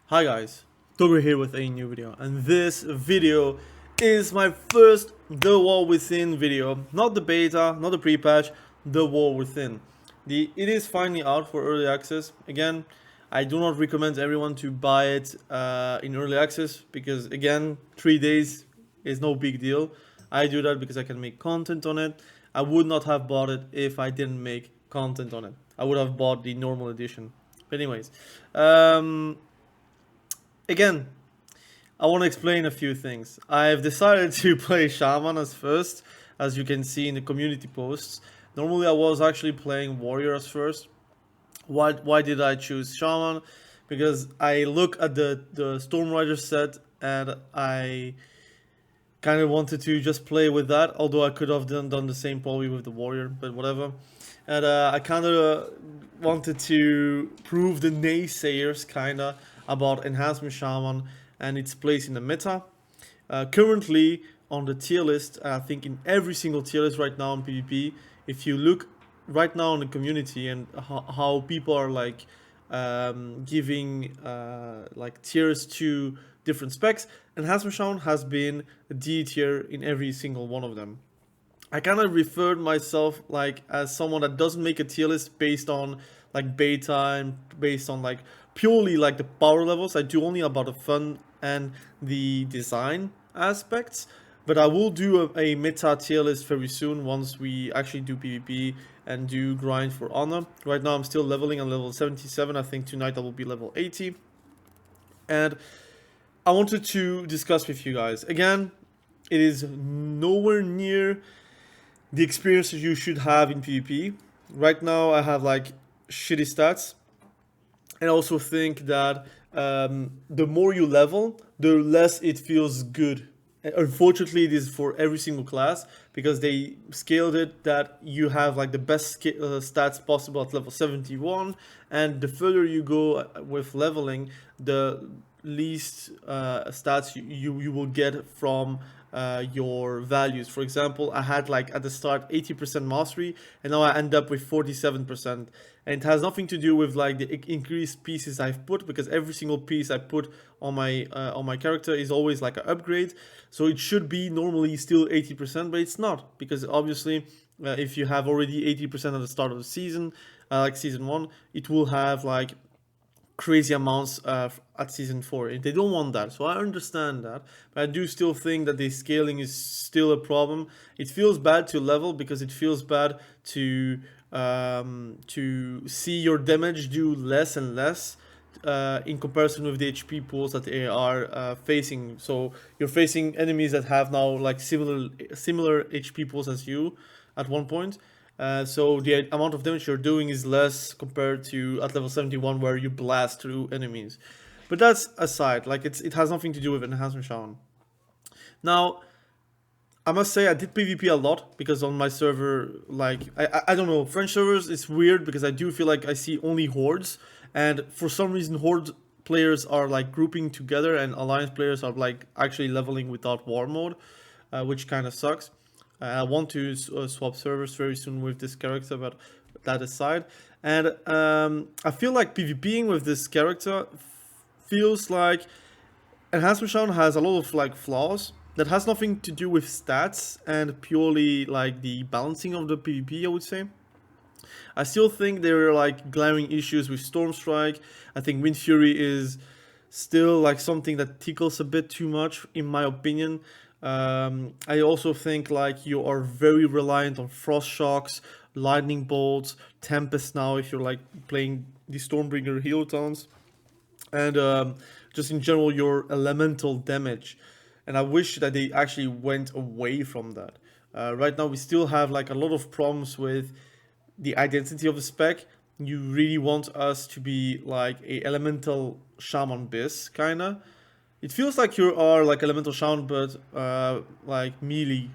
Hi guys, Togo here with a new video, and this video is my first The War Within video. Not the beta, not the pre-patch, The War Within. It is finally out for early access. Again, I do not recommend everyone to buy it in early access because again, 3 days is no big deal. I do that because I can make content on it. I would not have bought it if I didn't make content on it. I would have bought the normal edition. But anyways, again, I want to explain a few things. I've decided to play Shaman as first, as you can see in the community posts. Normally I was actually playing Warrior as first. Why did I choose Shaman? Because I look at the Storm Rider set and I kind of wanted to just play with that, although I could have done the same probably with the Warrior, but whatever. And I kind of wanted to prove the naysayers kind of about Enhancement Shaman and its place in the meta. Currently on the tier list, I think in every single tier list right now in PvP, if you look right now in the community and how people are like giving like tiers to different specs, Enhancement Shaman has been a D tier in every single one of them. I kind of referred myself like as someone that doesn't make a tier list based on like beta and based on like purely like the power levels. I do only about the fun and the design aspects, but I will do a meta tier list very soon once we actually do PvP and do grind for honor. Right now I'm still leveling on level 77. I think tonight I will be level 80. And I wanted to discuss with you guys. Again, it is nowhere near the experience that you should have in PvP. Right now I have like shitty stats. And I also think that the more you level, the less it feels good. Unfortunately, it is for every single class because they scaled it that you have like the best stats possible at level 71, and the further you go with leveling, the least stats you will get from your values. For example, I had like at the start 80% mastery, and now I end up with 47%. And it has nothing to do with like the increased pieces I've put, because every single piece I put on my character is always like an upgrade. So it should be normally still 80%, but it's not, because obviously if you have already 80% at the start of the season, like season 1, it will have like crazy amounts at season 4, and they don't want that. So I understand that, but I do still think that the scaling is still a problem. It feels bad to level because it feels bad to see your damage do less and less in comparison with the HP pools that they are facing. So you're facing enemies that have now like similar HP pools as you at one point. So the amount of damage you're doing is less compared to at level 71 where you blast through enemies. But that's aside, like it has nothing to do with Enhancement Shaman. Now, I must say I did PvP a lot because on my server, like, I don't know, French servers, it's weird because I do feel like I see only hordes, and for some reason horde players are like grouping together and alliance players are like actually leveling without war mode, which kind of sucks. I want to swap servers very soon with this character, but that aside. And I feel like PvPing with this character feels like Enhancement Shaman has a lot of like flaws that has nothing to do with stats and purely like the balancing of the PvP, I would say. I still think there are like glaring issues with Storm Strike. I think Wind Fury is still like something that tickles a bit too much, in my opinion. I also think like you are very reliant on Frost Shocks, Lightning Bolts, Tempest now if you're like playing the Stormbringer hero towns, and just in general your elemental damage. And I wish that they actually went away from that. Right now we still have like a lot of problems with the identity of the spec. You really want us to be like a elemental shaman biz kinda. It feels like you are like elemental shaman but like melee,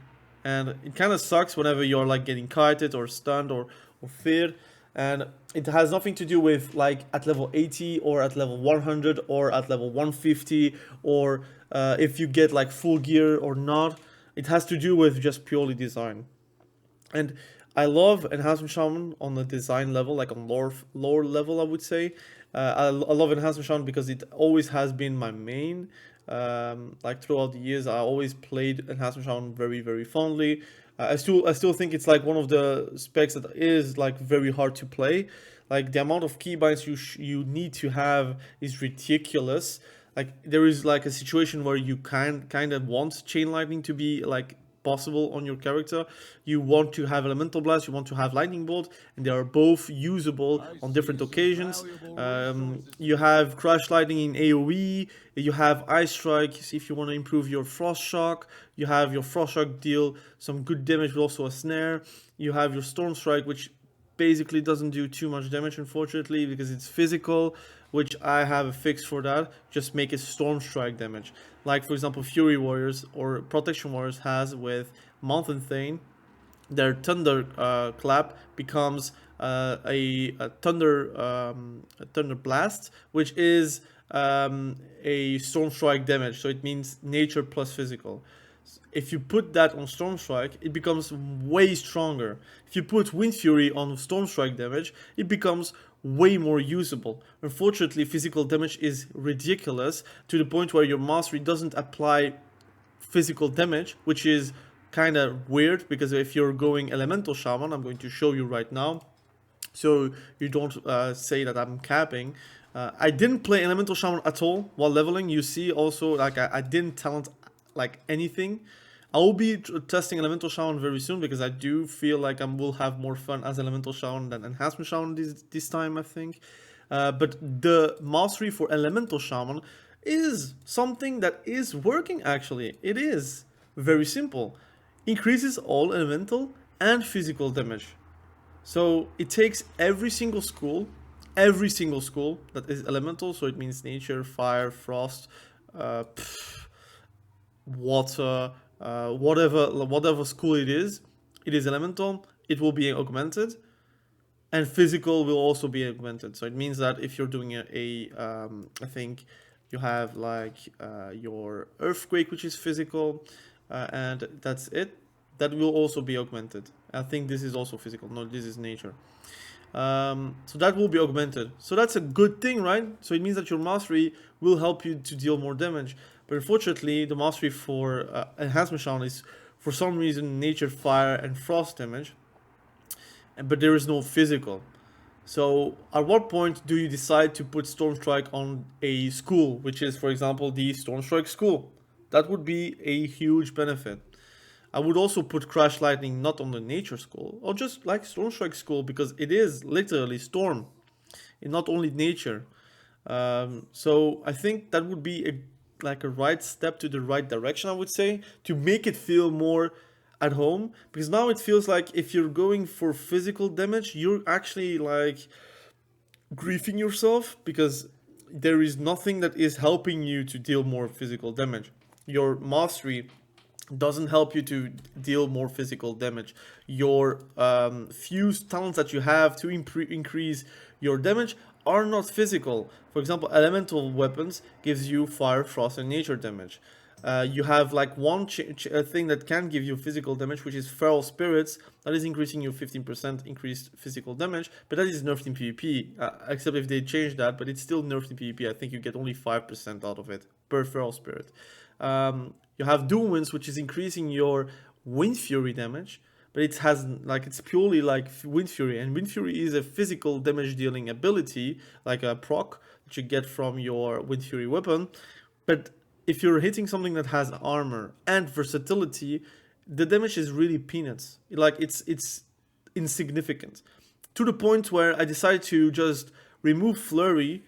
and it kind of sucks whenever you're like getting kited or stunned or feared. And it has nothing to do with like at level 80 or at level 100 or at level 150 or if you get like full gear or not. It has to do with just purely design. And I love Enhancement Shaman on the design level, like on lore level, I would say. I love Enhancement Shaman because it always has been my main. Like throughout the years, I always played Enhancement Shaman very fondly. I still think it's like one of the specs that is like very hard to play. Like the amount of keybinds you need to have is ridiculous. Like there is like a situation where you kind of want chain lightning to be like possible on your character. You want to have elemental blast, you want to have lightning bolt, and they are both usable on different occasions. You have crash lightning in AoE, you have ice strike if you want to improve your frost shock, you have your frost shock deal some good damage but also a snare, you have your storm strike, which basically doesn't do too much damage, unfortunately, because it's physical, which I have a fix for that. Just make it storm strike damage, like for example Fury Warriors or Protection Warriors has with Mountain Thane. Their thunder clap becomes a thunder blast, which is a storm strike damage. So it means nature plus physical. If you put that on Storm Strike, it becomes way stronger. If you put Wind Fury on Storm Strike damage, it becomes way more usable. Unfortunately, physical damage is ridiculous to the point where your mastery doesn't apply physical damage, which is kind of weird because if you're going Elemental Shaman, I'm going to show you right now, so you don't say that I'm capping. I didn't play Elemental Shaman at all while leveling. You see also like I didn't talent like anything. I will be testing Elemental Shaman very soon because I do feel like I will have more fun as Elemental Shaman than Enhancement Shaman this time, I think. But the mastery for Elemental Shaman is something that is working actually. It is very simple. Increases all elemental and physical damage. So it takes every single school that is elemental, so it means nature, fire, frost, water, whatever school it is elemental, it will be augmented, and physical will also be augmented. So it means that if you're doing I think you have like your earthquake, which is physical, and that's it, that will also be augmented. I think this is also physical. No, this is nature. So that will be augmented. So that's a good thing, right? So it means that your mastery will help you to deal more damage. But unfortunately, the mastery for Enhancement Shaman is, for some reason, nature, fire, and frost damage. But there is no physical. So at what point do you decide to put Storm Strike on a school, which is, for example, the Storm Strike school? That would be a huge benefit. I would also put Crash Lightning not on the Nature School, or just like Storm Strike School, because it is literally Storm, and not only Nature. So I think that would be like a right step to the right direction, I would say, to make it feel more at home. Because now it feels like if you're going for physical damage, you're actually like griefing yourself, because there is nothing that is helping you to deal more physical damage. Your mastery doesn't help you to deal more physical damage. Your few talents that you have to increase your damage are not physical. For example, elemental weapons gives you fire, frost, and nature damage. You have like one thing that can give you physical damage, which is feral spirits. That is increasing your 15% increased physical damage, but that is nerfed in PvP, except if they change that, but it's still nerfed in PvP. I think you get only 5% out of it per feral spirit. You have Doom Winds, which is increasing your Wind Fury damage, but it has like, it's purely like Wind Fury, and Wind Fury is a physical damage dealing ability, like a proc that you get from your Wind Fury weapon. But if you're hitting something that has armor and versatility, the damage is really peanuts. Like it's insignificant, to the point where I decided to just remove Flurry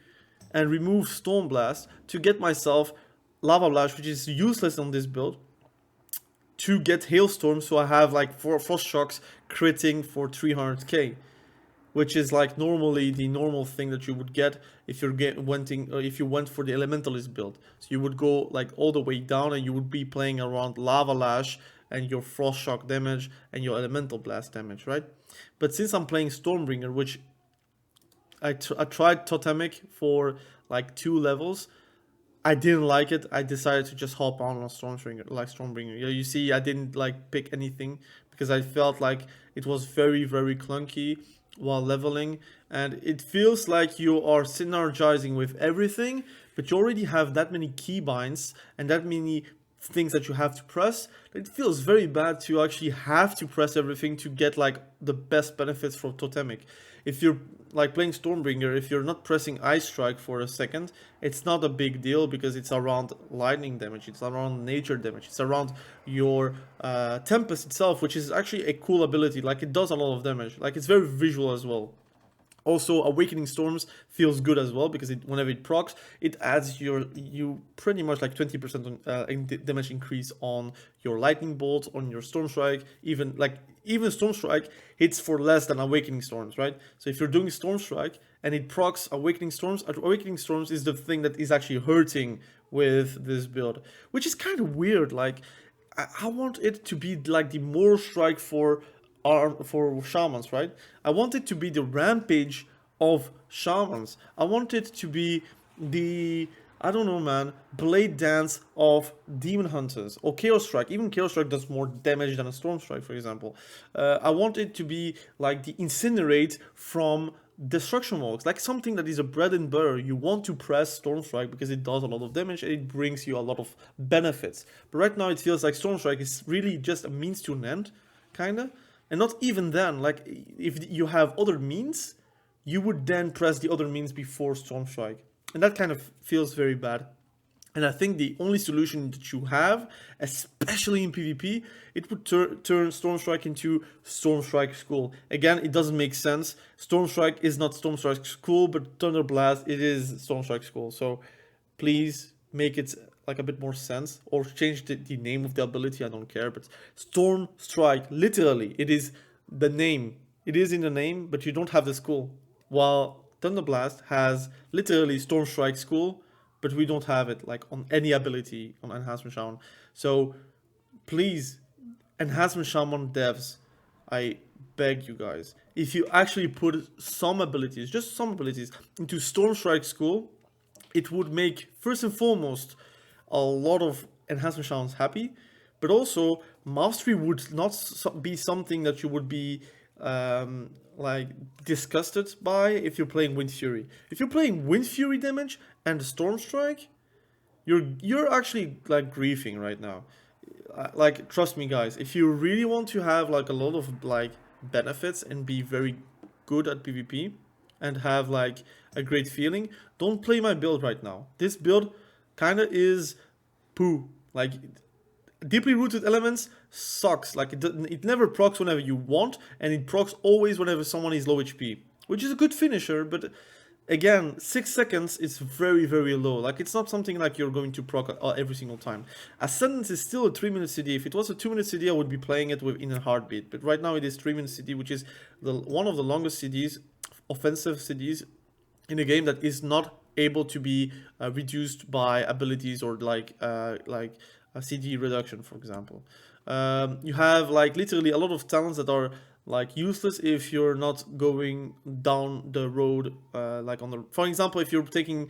and remove Storm Blast to get myself Lava Blast, which is useless on this build, to get Hailstorm, so I have like 4 Frost Shocks critting for 300k, which is like normally the normal thing that you would get if you're if you went for the Elementalist build. So you would go like all the way down and you would be playing around Lava Lash and your Frost Shock damage and your Elemental Blast damage, right? But since I'm playing Stormbringer, which I tried Totemic for like 2 levels, I didn't like it. I decided to just hop on Stormbringer. Yeah, you see, I didn't like pick anything because I felt like it was very clunky. while leveling, and it feels like you are synergizing with everything, but you already have that many keybinds and that many things that you have to press. It feels very bad to actually have to press everything to get like the best benefits from totemic. If you're like playing Stormbringer, if you're not pressing Ice Strike for a second, it's not a big deal because it's around lightning damage, it's around nature damage, it's around your Tempest itself, which is actually a cool ability. Like, it does a lot of damage. Like, it's very visual as well. Also, Awakening Storms feels good as well because whenever it procs, it adds you pretty much like 20% damage increase on your Lightning Bolt, on your Storm Strike. Even Storm Strike hits for less than Awakening Storms, right? So if you're doing Storm Strike and it procs Awakening Storms is the thing that is actually hurting with this build, which is kind of weird. Like, I want it to be like the more strike for shamans, right? I want it to be the rampage of shamans. I want it to be the, I don't know, man, blade dance of demon hunters or chaos strike. Even chaos strike does more damage than a storm strike, for example. I want it to be like the incinerate from destruction walks, like something that is a bread and butter. You want to press storm strike because it does a lot of damage and it brings you a lot of benefits. But right now it feels like storm strike is really just a means to an end, kinda. And not even then, like, if you have other means, you would then press the other means before Storm Strike. And that kind of feels very bad. And I think the only solution that you have, especially in PvP, it would turn Storm Strike into Storm Strike School. Again, it doesn't make sense. Storm Strike is not Storm Strike School, but Thunder Blast, it is Storm Strike School. So please make it like a bit more sense, or change the name of the ability. I don't care, but Storm Strike, literally, it is the name. It is in the name, but you don't have the school. While Thunder Blast has literally Storm Strike School, but we don't have it like on any ability on Enhancement Shaman. So please, Enhancement Shaman devs, I beg you guys, if you actually put some abilities, just some abilities, into Storm Strike School, it would make, first and foremost, a lot of Enhancement Shamans happy, but also Mastery would not be something that you would be like disgusted by if you're playing Wind Fury. If you're playing Wind Fury damage and Storm Strike, you're actually like griefing right now. Like, trust me, guys, if you really want to have like a lot of like benefits and be very good at PvP and have like a great feeling, don't play my build right now. This build kind of is poo. Like, deeply rooted elements sucks. Like, it never procs whenever you want, and it procs always whenever someone is low HP, which is a good finisher, but again, 6 seconds is very, very low. Like, it's not something like you're going to proc every single time. Ascendance is still a 3-minute CD. If it was a 2-minute CD, I would be playing it in a heartbeat, but right now it is 3-minute CD, which is one of the longest CDs, offensive CDs in a game that is not able to be reduced by abilities or like a CD reduction, for example. You have like literally a lot of talents that are like useless if you're not going down the road like on the, for example, if you're taking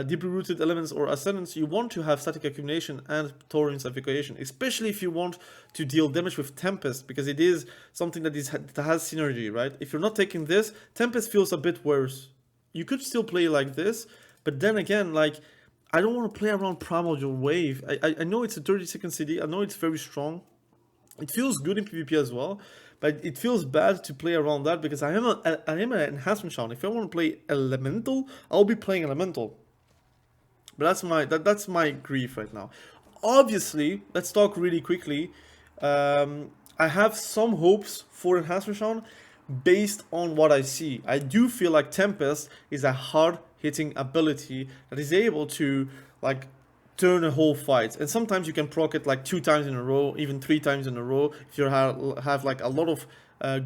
deeply rooted elements or ascendants, you want to have static accumulation and Taurian's evacuation, especially if you want to deal damage with Tempest, because it is something that has synergy, right? If you're not taking this, Tempest feels a bit worse. You could still play like this, but then again, like, I don't want to play around Primordial Wave. I know it's a 30-second CD. I know it's very strong. It feels good in PvP as well, but it feels bad to play around that because I am an Enhancement Shaman. If I want to play Elemental, I'll be playing Elemental. But that's my grief right now. Obviously, let's talk really quickly. I have some hopes for Enhancement Shaman based on what I see. I do feel like Tempest is a hard-hitting ability that is able to like turn a whole fight, and sometimes you can proc it like 2 times in a row, even 3 times in a row if you have like a lot of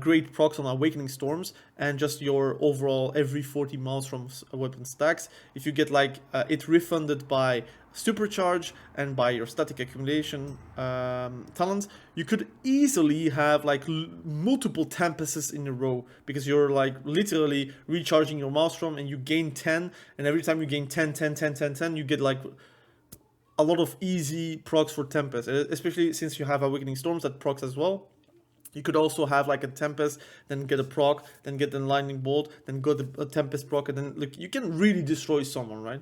great procs on Awakening Storms and just your overall every 40 miles from weapon stacks. If you get like it refunded by Supercharge and by your static accumulation talents, you could easily have like multiple Tempests in a row because you're like literally recharging your Maelstrom and you gain 10, and every time you gain 10, 10, 10, 10, 10, you get like a lot of easy procs for Tempest, especially since you have Awakening Storms that procs as well. You could also have like a Tempest, then get a proc, then get a Lightning Bolt, then go a Tempest proc, and then like you can really destroy someone, right?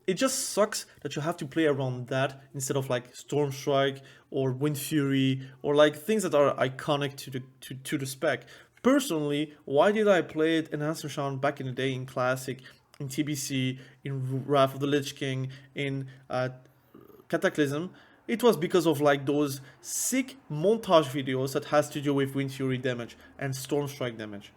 It just sucks that you have to play around that instead of like Storm Strike or Wind Fury or like things that are iconic to the spec. Personally, why did I play it Enhancement Shaman back in the day in Classic, in TBC, in Wrath of the Lich King, in Cataclysm? It was because of like those sick montage videos that has to do with Wind Fury damage and Storm Strike damage.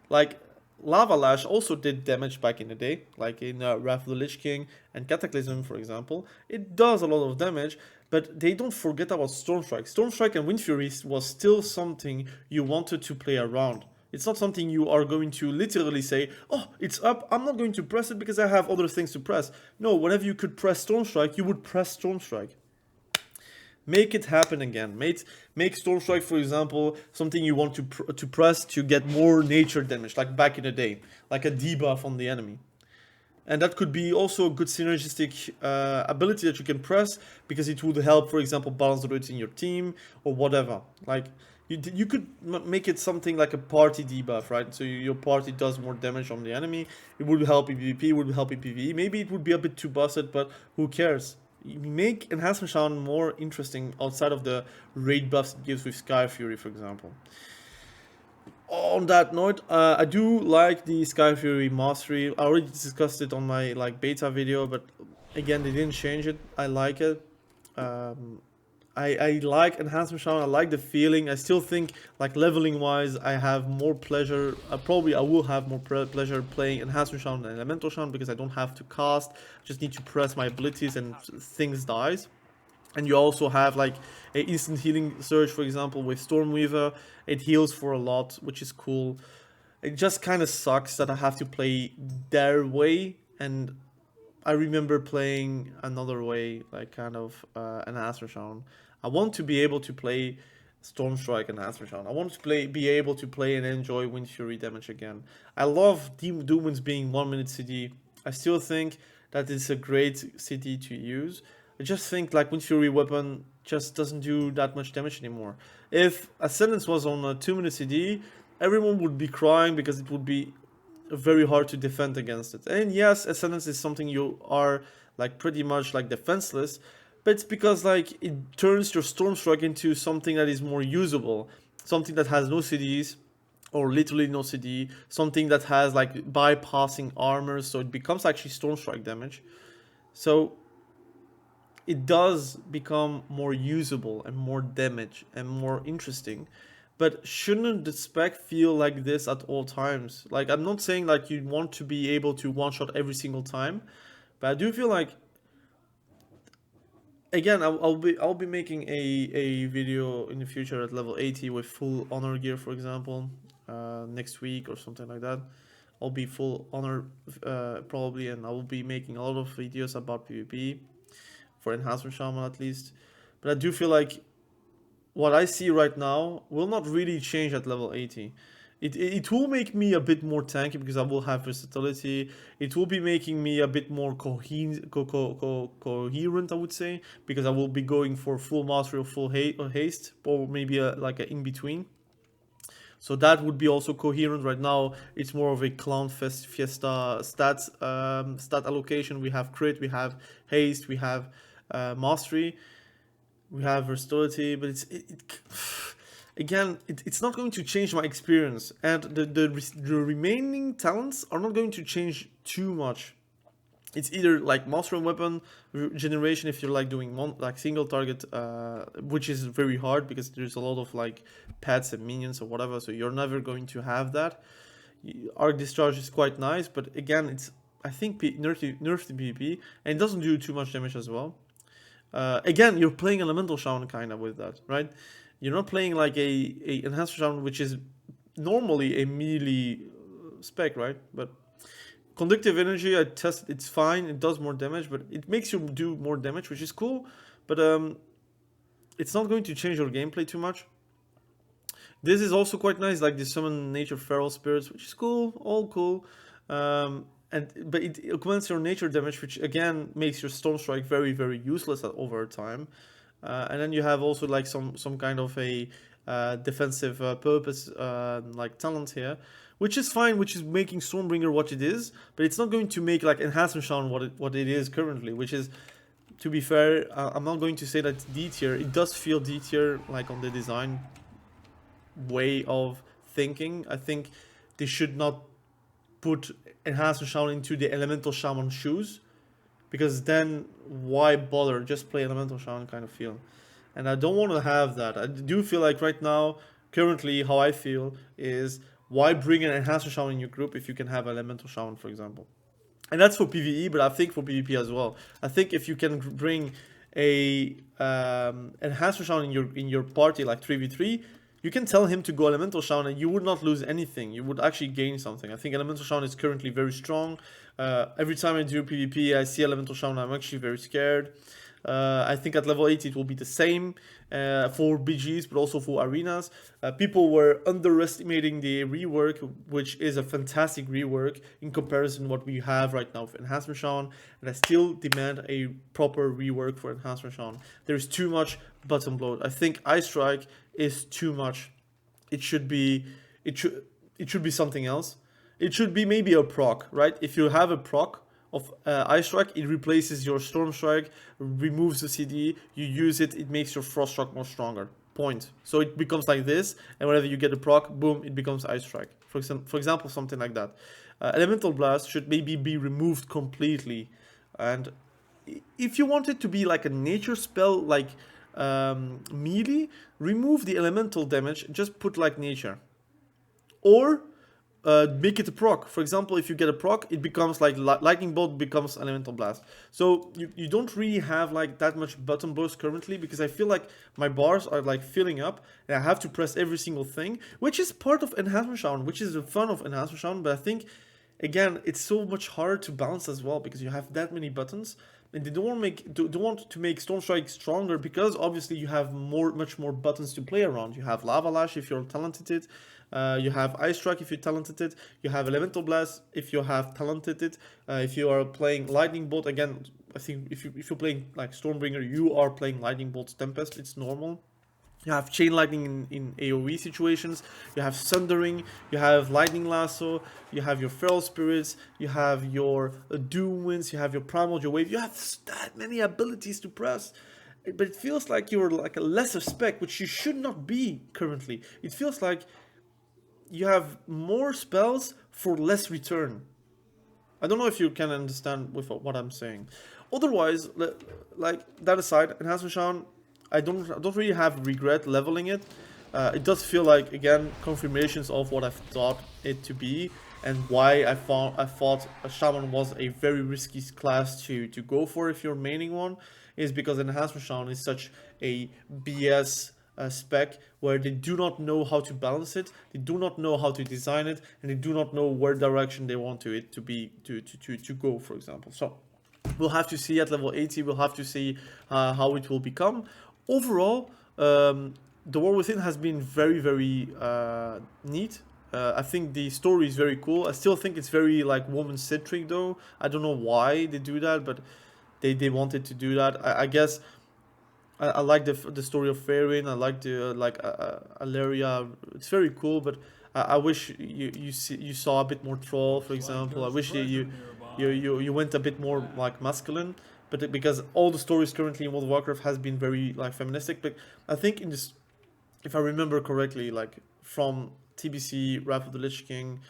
Like Lava Lash also did damage back in the day, like in Wrath of the Lich King and Cataclysm, for example. It does a lot of damage, but they don't forget about Storm Strike. Storm Strike and Wind Fury was still something you wanted to play around. It's not something you are going to literally say, oh, it's up, I'm not going to press it because I have other things to press. No, whenever you could press Storm Strike, you would press Storm Strike. Make it happen again. Make Storm Strike, for example, something you want to press to get more nature damage, like back in the day, like a debuff on the enemy. And that could be also a good synergistic ability that you can press, because it would help, for example, balance the druids in your team or whatever. Like you could make it something like a party debuff, right? So your party does more damage on the enemy. It would help in PvP, it would help in PvE. Maybe it would be a bit too busted, but who cares? You make Enhancement Shaman more interesting outside of the raid buffs it gives with Sky Fury, for example. On that note, I do like the Sky Fury Mastery. I already discussed it on my like beta video, but again, they didn't change it. I like it. I like Enhancement Shaman. I like the feeling. I still think, like, leveling wise, I have more pleasure. I will have more pleasure playing Enhancement Shaman than Elemental Shaman, because I don't have to cast. I just need to press my abilities and things dies. And you also have like a instant healing surge, for example, with Stormweaver. It heals for a lot, which is cool. It just kind of sucks that I have to play their way, and I remember playing another way, like kind of Enhancement Shaman. I want to be able to play Storm Strike and Enhancement Shaman. I want to be able to play and enjoy Wind Fury damage again. I love Doomwinds being 1 minute CD. I still think that it's a great CD to use. I just think like Wind Fury weapon just doesn't do that much damage anymore. If Ascendance was on a 2 minute CD, everyone would be crying because it would be very hard to defend against it. And yes, Ascendance is something you are like pretty much like defenseless, but it's because like it turns your Storm Strike into something that is more usable, something that has no CDs or literally no CD, something that has like bypassing armor, so it becomes actually Storm Strike damage. So it does become more usable and more damage and more interesting. But shouldn't the spec feel like this at all times? Like, I'm not saying like you want to be able to one-shot every single time, but I do feel like, again, I'll be making a video in the future at level 80 with full honor gear, for example, next week or something like that. I'll be full honor probably, and I will be making a lot of videos about PvP for Enhancement Shaman at least. But I do feel like what I see right now will not really change at level 80. It will make me a bit more tanky because I will have versatility. It will be making me a bit more coherent, I would say, because I will be going for full mastery or full haste, or maybe like an in-between. So that would be also coherent. Right now, it's more of a clown fiesta stat allocation. We have crit, we have haste, we have mastery, we have versatility, but it's not going to change my experience, and the remaining talents are not going to change too much. It's either like master and weapon generation if you're like doing like single target, which is very hard because there's a lot of like pets and minions or whatever, so you're never going to have that. Arc discharge is quite nice, but again, it's I think nerfed to PvP, and it doesn't do too much damage as well. Again, you're playing Elemental Shaman kind of with that, right? You're not playing like a Enhanced Shaman, which is normally a melee spec, right? But Conductive Energy, I tested, it's fine, it does more damage, but it makes you do more damage, which is cool, but it's not going to change your gameplay too much. This is also quite nice, like the Summon Nature Feral Spirits, which is cool, all cool. But it augments your nature damage, which again makes your Storm Strike very, very useless over time. And then you have also like some kind of a defensive purpose like talent here, which is fine, which is making Stormbringer what it is, but it's not going to make like Enhancement Shaman what it is currently, which is, to be fair, I'm not going to say that it's D tier. It does feel D tier, like on the design way of thinking. I think they should not put Enhancement Shaman into the Elemental Shaman shoes, because then why bother? Just play Elemental Shaman kind of feel. And I don't want to have that. I do feel like right now, currently, how I feel is, why bring an Enhancement Shaman in your group if you can have Elemental Shaman, for example? And that's for PvE, but I think for PvP as well. I think if you can bring a Enhancement Shaman in your party, like 3v3, you can tell him to go Elemental Shaman and you would not lose anything. You would actually gain something. I think Elemental Shaman is currently very strong. Every time I do PvP, I see Elemental Shaman, I'm actually very scared. I think at level 80 it will be the same for BGs, but also for arenas. People were underestimating the rework, which is a fantastic rework in comparison to what we have right now for Enhancement Shaman, and I still demand a proper rework for Enhancement Shaman. There's too much button bloat. I think Ice Strike is too much. It should be something else. It should be maybe a proc, right? If you have a proc of Ice Strike, it replaces your Storm Strike, removes the CD, you use it, it makes your Frost Strike more stronger. Point. So it becomes like this, and whenever you get a proc, boom, it becomes Ice Strike. For example, something like that. Elemental Blast should maybe be removed completely. And if you want it to be like a nature spell, like melee, remove the elemental damage, just put like nature. Or make it a proc. For example, if you get a proc, it becomes like lightning bolt becomes elemental blast. So you don't really have like that much button blows currently, because I feel like my bars are like filling up and I have to press every single thing, which is part of Enhancement Shaman, which is the fun of Enhancement Shaman. But I think, again, it's so much harder to balance as well, because you have that many buttons. And they don't want to make Storm Strike stronger, because obviously you have much more buttons to play around. You have Lava Lash if you're talented. You have Ice Strike if you're talented. You have Elemental Blast if you have talented. If you are playing Lightning Bolt, again, I think if you're playing like Stormbringer, you are playing Lightning Bolt Tempest. It's normal. You have Chain Lightning in AoE situations, you have Sundering, you have Lightning Lasso, you have your Feral Spirits, you have your Doom Winds, you have your Primal, your Wave. You have that many abilities to press, but it feels like you're like a lesser spec, which you should not be currently. It feels like you have more spells for less return. I don't know if you can understand with what I'm saying. Otherwise, like that aside, Enhancement Shaman, I don't really have regret leveling it. It does feel like, again, confirmations of what I thought it to be, and why I thought a Shaman was a very risky class to go for if you're maining one, is because Enhancement Shaman is such a BS spec where they do not know how to balance it, they do not know how to design it, and they do not know where direction they want it to go, for example. So we'll have to see at level 80, we'll have to see how it will become. Overall, the War Within has been very, very neat. I think the story is very cool. I still think it's very like woman-centric though. I don't know why they do that, but they wanted to do that. I guess I like the story of Faerun. I like the Alleria. It's very cool, but I wish you saw a bit more troll, for example. I wish you went a bit more like masculine. But because all the stories currently in World of Warcraft has been very like feministic, but I think in this, if I remember correctly, like from TBC, Wrath of the Lich King,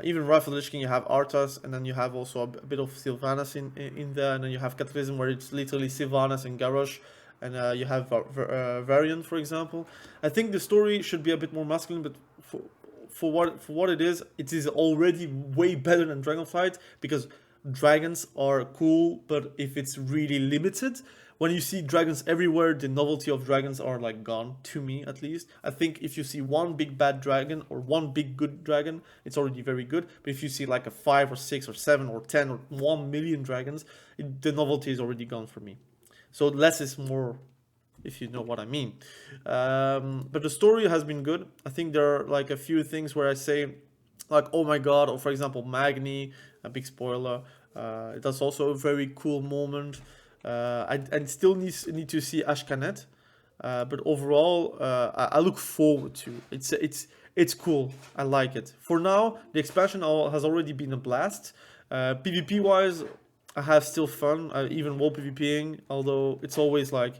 even Wrath of the Lich King, you have Arthas, and then you have also a bit of Sylvanas in there, and then you have Cataclysm where it's literally Sylvanas and Garrosh, and you have Varian, for example. I think the story should be a bit more masculine, but for what it is already way better than Dragonflight, because dragons are cool, but if it's really limited, when you see dragons everywhere, the novelty of dragons are like gone, to me at least. I think if you see one big bad dragon or one big good dragon, it's already very good. But if you see like a 5 or 6 or 7 or 10 or 1 million dragons, the novelty is already gone for me. So less is more, if you know what I mean. But the story has been good. I think there are like a few things where I say, like, oh my god, or for example Magni, a big spoiler, that's also a very cool moment. I still need to see Ashkanet. But overall, I look forward to it's cool. I like it. For now, the expansion has already been a blast. PvP wise, I have still fun. I even wall PvPing, although it's always like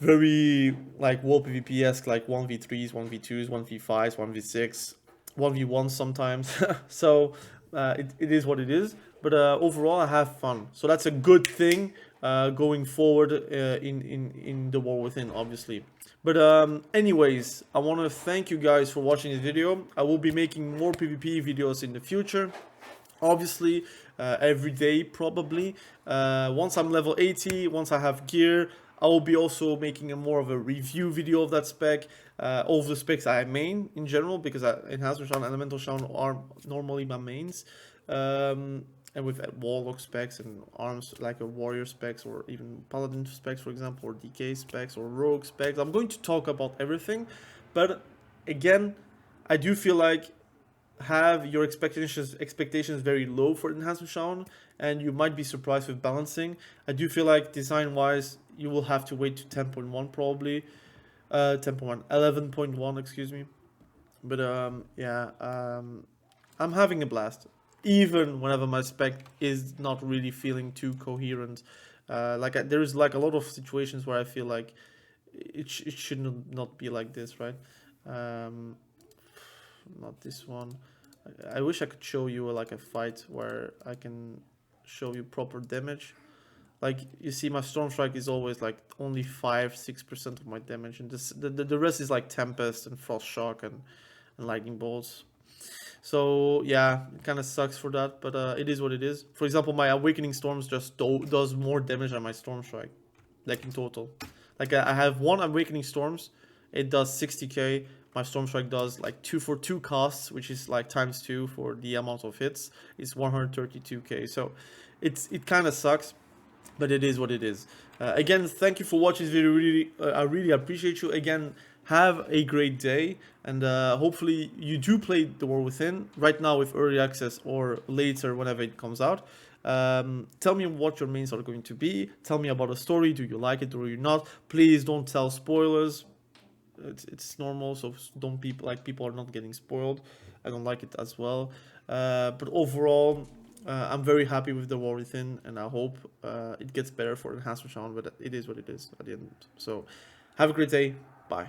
very like wall PvP-esque, like 1v3s, 1v2s, 1v5s, 1v6, 1v1 sometimes. So it is what it is. But overall, I have fun. So that's a good thing going forward in the War Within, obviously. But anyways, I want to thank you guys for watching this video. I will be making more PvP videos in the future. Obviously, every day probably. Once I'm level 80, once I have gear, I will be also making a more of a review video of that spec, all of the specs I main in general, because Enhancement Shaman, Elemental Shaman are normally my mains. And with warlock specs and arms like a warrior specs, or even paladin specs, for example, or DK specs or rogue specs. I'm going to talk about everything, but again, I do feel like have your expectations very low for Enhancement Shaman, and you might be surprised with balancing. I do feel like design wise, you will have to wait to 10.1 probably, 10.1, 11.1, excuse me. But yeah, I'm having a blast, even whenever my spec is not really feeling too coherent. There is like a lot of situations where I feel like it should not be like this, right? Not this one. I wish I could show you like a fight where I can show you proper damage. Like you see, my storm strike is always like only 5-6% of my damage, and the rest is like tempest and frost shock and lightning bolts. So yeah, it kind of sucks for that, but it is what it is. For example, my awakening storms just does more damage than my storm strike, like in total. Like I have one awakening storms, it does 60k. My storm strike does like 2 for 2 costs, which is like times 2 for the amount of hits. It's 132k. So it kind of sucks, but it is what it is. Again, thank you for watching this video. I really appreciate you. Again, have a great day, and hopefully you do play The War Within right now with early access, or later whenever it comes out. Tell me what your mains are going to be. Tell me about the story. Do you like it or you not? Please don't tell spoilers. It's normal, so don't be like people are not getting spoiled. I don't like it as well. But overall, I'm very happy with The War Within, and I hope it gets better for Enhancement Shaman, but it is what it is at the end. So have a great day. Bye.